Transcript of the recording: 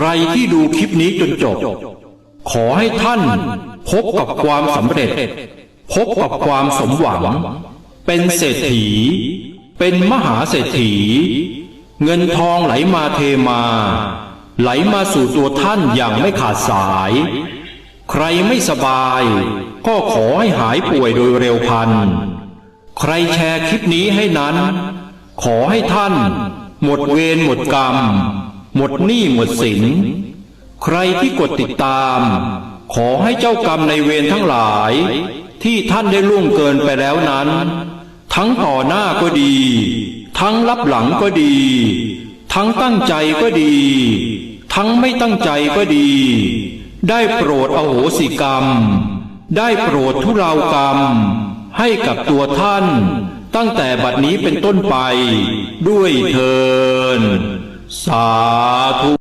รที่ดูคลิปนี้จนจบขอให้ท่านพบกับความสำเร็จพบกับความสมหวังเป็นเศรษฐีเป็นมหาเศรษฐีเงินทองไหลมาเทมาไหลมาสู่ตัวท่านอย่างไม่ขาดสายใครไม่สบายก็ขอให้หายป่วยโดยเร็วพลันใครแชร์คลิปนี้ให้นั้นขอให้ท่านหมดเวรหมดกรรมหมดหนี้หมดสินใครที่กดติดตามขอให้เจ้ากรรมในเวรทั้งหลายที่ท่านได้ล่วงเกินไปแล้วนั้นทั้งต่อหน้าก็ดีทั้งลับหลังก็ดีทั้งตั้งใจก็ดีทั้งไม่ตั้งใจก็ดีได้โปรดอโหสิกรรมได้โปรดทุเลากรรมให้กับตัวท่านตั้งแต่บัดนี้เป็นต้นไปด้วยเถิดสาธุ